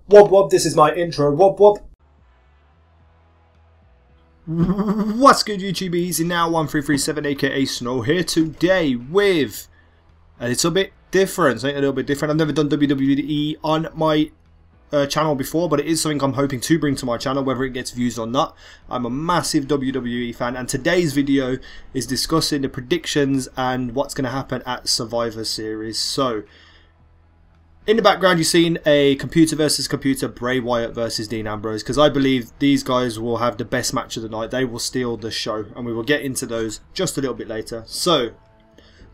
Wob wob, this is my intro. Wob wob. What's good, YouTube? Easy now, 1337 aka Snow here today with a little bit different. Something a little bit different. I've never done WWE on my channel before, but it is something I'm hoping to bring to my channel, whether it gets views or not. I'm a massive WWE fan, and today's video is discussing the predictions and what's going to happen at Survivor Series. So, in the background, you've seen a computer versus computer, Bray Wyatt versus Dean Ambrose, because I believe these guys will have the best match of the night. They will steal the show, and we will get into those just a little bit later. So,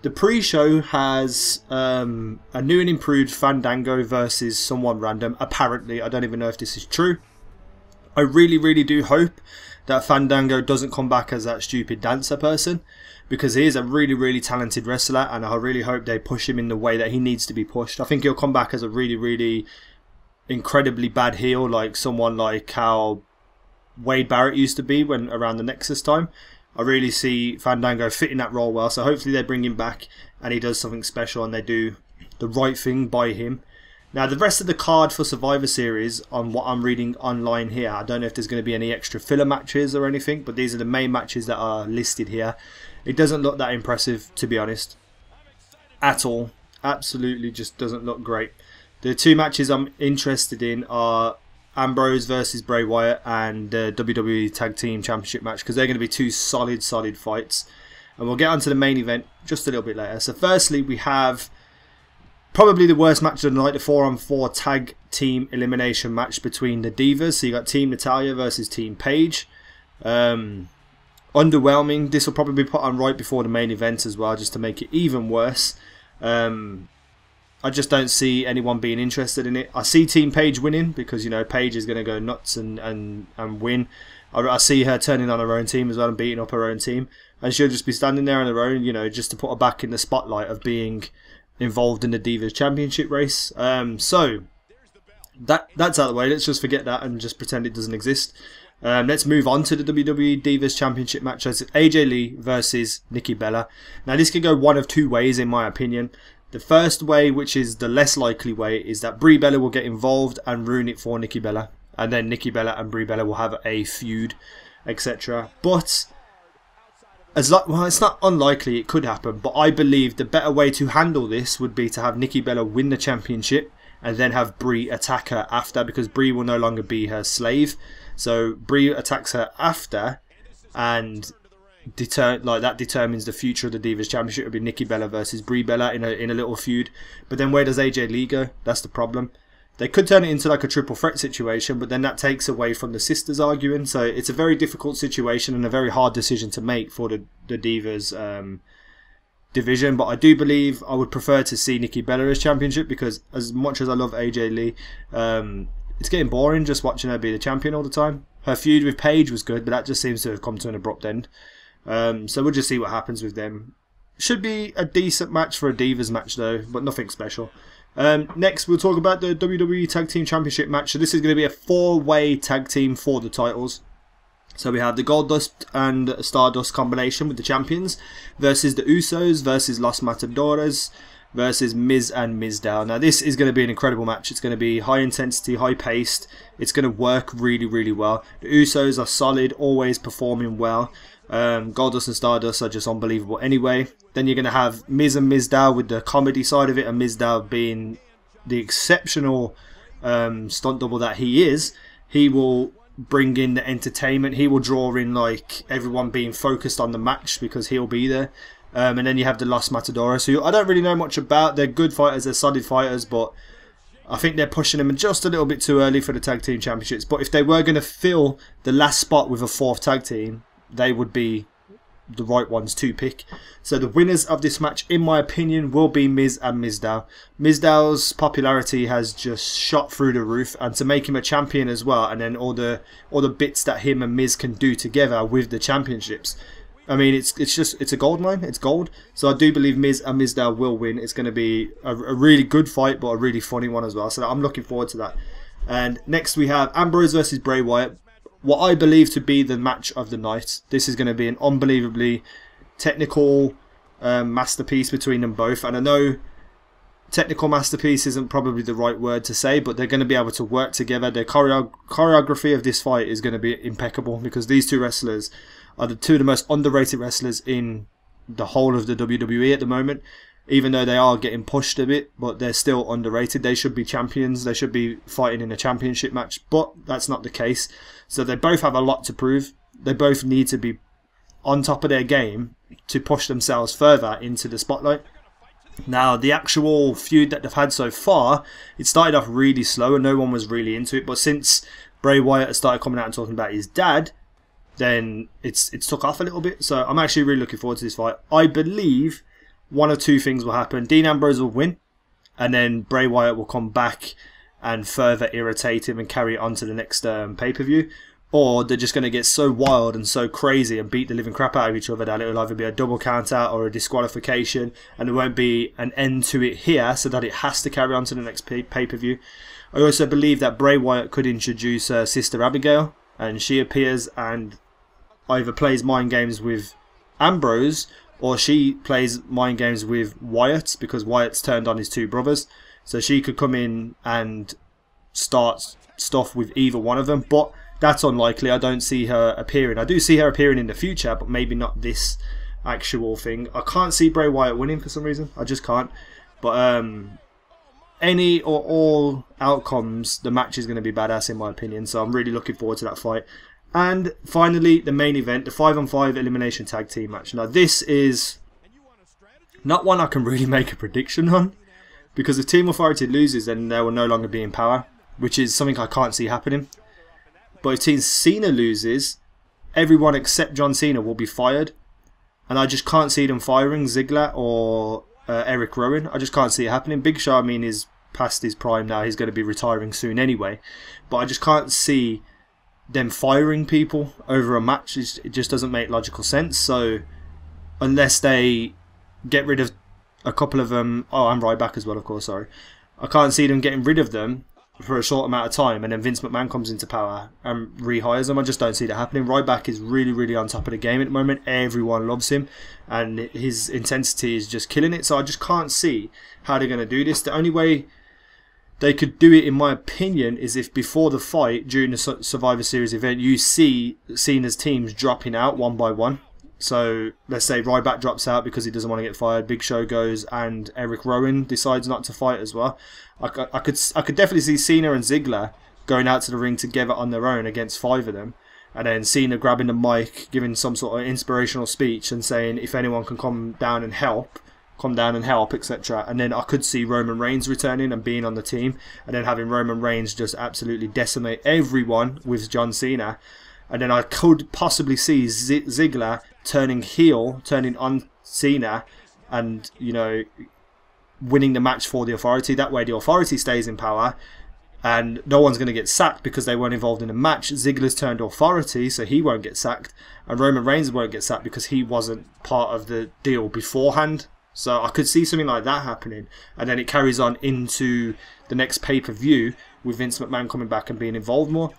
the pre-show has a new and improved Fandango versus someone random. Apparently, I don't even know if this is true. I really do hope that Fandango doesn't come back as that stupid dancer person, because he is a really talented wrestler, and I really hope they push him in the way that he needs to be pushed. I think he'll come back as a really incredibly bad heel, like someone like how Wade Barrett used to be when around the Nexus time. I really see Fandango fitting that role well, so hopefully they bring him back and he does something special and they do the right thing by him. Now, the rest of the card for Survivor Series, on what I'm reading online here, I don't know if there's going to be any extra filler matches or anything, but these are the main matches that are listed here. It doesn't look that impressive, to be honest, at all. Absolutely just doesn't look great. The two matches I'm interested in are Ambrose versus Bray Wyatt and the WWE Tag Team Championship match, because they're going to be two solid fights. And we'll get onto the main event just a little bit later. So firstly, we have probably the worst match of the night, the 4-on-4 tag team elimination match between the Divas. So you got Team Natalya versus Team Paige. Underwhelming. This will probably be put on right before the main event as well, just to make it even worse. I just don't see anyone being interested in it. I see Team Paige winning because, you know, Paige is going to go nuts and win. I see her turning on her own team as well and beating up her own team. And she'll just be standing there on her own, you know, just to put her back in the spotlight of being involved in the Divas Championship race. So, that's out of the way. Let's just forget that and just pretend it doesn't exist. Let's move on to the WWE Divas Championship match. It's AJ Lee versus Nikki Bella. Now, this could go one of two ways, in my opinion. The first way, which is the less likely way, is that Brie Bella will get involved and ruin it for Nikki Bella. And then Nikki Bella and Brie Bella will have a feud, etc. But, well, it's not unlikely it could happen. But I believe the better way to handle this would be to have Nikki Bella win the championship and then have Brie attack her after, because Brie will no longer be her slave. So Brie attacks her after, and that determines the future of the Divas Championship. It'll be Nikki Bella versus Brie Bella in a little feud. But then where does AJ Lee go? That's the problem. They could turn it into like a triple threat situation, but then that takes away from the sisters arguing. So it's a very difficult situation and a very hard decision to make for the Divas division. But I do believe I would prefer to see Nikki Bella as championship, because as much as I love AJ Lee, it's getting boring just watching her be the champion all the time. Her feud with Paige was good, but that just seems to have come to an abrupt end. So we'll just see what happens with them. Should be a decent match for a Divas match though, but nothing special. Next, we'll talk about the WWE Tag Team Championship match. So this is going to be a 4-way tag team for the titles. So we have the Goldust and Stardust combination with the champions versus the Usos versus Los Matadores versus Miz and Mizdow. Now this is going to be an incredible match. It's going to be high intensity, high paced. It's going to work really well. The Usos are solid, always performing well. Goldust and Stardust are just unbelievable anyway. Then you're going to have Miz and Mizdow with the comedy side of it, and Mizdow being the exceptional stunt double that he is. He will bring in the entertainment. He will draw in like everyone being focused on the match because he'll be there. And then you have the Los Matadores, who I don't really know much about. They're good fighters, they're solid fighters, but I think they're pushing them just a little bit too early for the Tag Team Championships. But if they were going to fill the last spot with a 4th tag team, they would be the right ones to pick. So the winners of this match, in my opinion, will be Miz and Mizdow. Mizdow's popularity has just shot through the roof, and to make him a champion as well, and then all the bits that him and Miz can do together with the championships. I mean, it's a gold mine. It's gold. So I do believe Miz and Mizdow will win. It's going to be a really good fight, but a really funny one as well. So I'm looking forward to that. And next we have Ambrose versus Bray Wyatt. What I believe to be the match of the night. This is going to be an unbelievably technical masterpiece between them both. And I know technical masterpiece isn't probably the right word to say, but they're going to be able to work together. Their choreography of this fight is going to be impeccable, because these two wrestlers are the two of the most underrated wrestlers in the whole of the WWE at the moment. Even though they are getting pushed a bit, but they're still underrated. They should be champions. They should be fighting in a championship match, but that's not the case. So they both have a lot to prove. They both need to be on top of their game to push themselves further into the spotlight. Now, the actual feud that they've had so far, it started off really slow and no one was really into it. But since Bray Wyatt has started coming out and talking about his dad, then it's took off a little bit. So I'm actually really looking forward to this fight. I believe one of two things will happen. Dean Ambrose will win, and then Bray Wyatt will come back and further irritate him and carry it on to the next pay-per-view. Or they're just going to get so wild and so crazy and beat the living crap out of each other that it will either be a double count out or a disqualification, and there won't be an end to it here, so that it has to carry on to the next pay-per-view. I also believe that Bray Wyatt could introduce Sister Abigail, and she appears and either plays mind games with Ambrose, or she plays mind games with Wyatt, because Wyatt's turned on his two brothers. So she could come in and start stuff with either one of them. But that's unlikely. I don't see her appearing. I do see her appearing in the future, but maybe not this actual thing. I can't see Bray Wyatt winning for some reason. I just can't. But any or all outcomes, the match is going to be badass in my opinion. So I'm really looking forward to that fight. And finally, the main event, the 5-on-5 elimination tag team match. Now, this is not one I can really make a prediction on, because if Team Authority loses, then they will no longer be in power, which is something I can't see happening. But if Team Cena loses, everyone except John Cena will be fired, and I just can't see them firing Ziggler or Eric Rowan. I just can't see it happening. Big Show, I mean, is past his prime now. He's going to be retiring soon anyway, but I just can't see them firing people over a match. It just doesn't make logical sense. So unless they get rid of a couple of them, oh, I'm Ryback as well, of course, sorry, I can't see them getting rid of them for a short amount of time and then Vince McMahon comes into power and rehires them. I just don't see that happening. Ryback is really on top of the game at the moment. Everyone loves him and his intensity is just killing it. So I just can't see how they're going to do this. The only way they could do it, in my opinion, is if before the fight, during the Survivor Series event, you see Cena's teams dropping out one by one. So let's say Ryback drops out because he doesn't want to get fired. Big Show goes, and Eric Rowan decides not to fight as well. I could definitely see Cena and Ziggler going out to the ring together on their own against 5 of them, and then Cena grabbing the mic, giving some sort of inspirational speech, and saying if anyone can come down and help, etc. And then I could see Roman Reigns returning and being on the team, and then having Roman Reigns just absolutely decimate everyone with John Cena. And then I could possibly see Ziggler turning heel, turning on Cena, and, you know, winning the match for the Authority. That way the Authority stays in power and no one's going to get sacked because they weren't involved in the match. Ziggler's turned Authority, so he won't get sacked, and Roman Reigns won't get sacked because he wasn't part of the deal beforehand. So I could see something like that happening, and then it carries on into the next pay-per-view with Vince McMahon coming back and being involved more.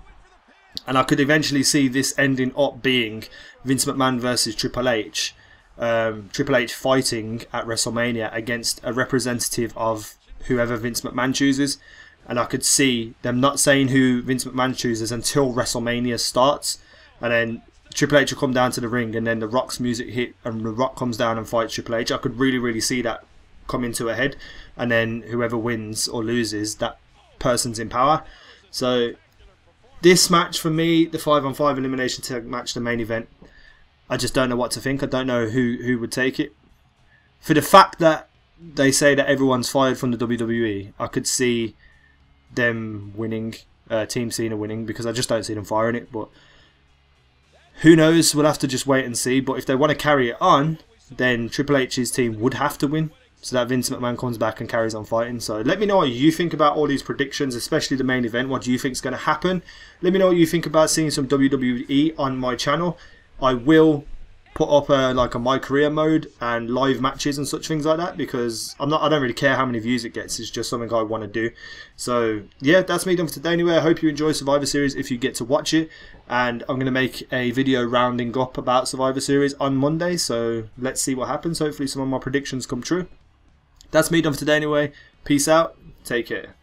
And I could eventually see this ending up being Vince McMahon versus Triple H. Triple H fighting at WrestleMania against a representative of whoever Vince McMahon chooses. And I could see them not saying who Vince McMahon chooses until WrestleMania starts. And then Triple H will come down to the ring, and then The Rock's music hit and The Rock comes down and fights Triple H. I could really see that come into a head, and then whoever wins or loses, that person's in power. So this match for me, the 5-on-5 elimination tag match, the main event, I just don't know what to think. I don't know who would take it. For the fact that they say that everyone's fired from the WWE, I could see them winning, Team Cena winning, because I just don't see them firing it. But who knows? We'll have to just wait and see. But if they want to carry it on, then Triple H's team would have to win, so that Vince McMahon comes back and carries on fighting. So let me know what you think about all these predictions, especially the main event. What do you think is going to happen? Let me know what you think about seeing some WWE on my channel. I will put up a My Career mode and live matches and such things like that, because I don't really care how many views it gets. It's just something I want to do. So yeah, that's me done for today anyway. I hope you enjoy Survivor Series if you get to watch it, and I'm going to make a video rounding up about Survivor Series on Monday, so let's see what happens. Hopefully some of my predictions come true. That's me done for today anyway. Peace out. Take care.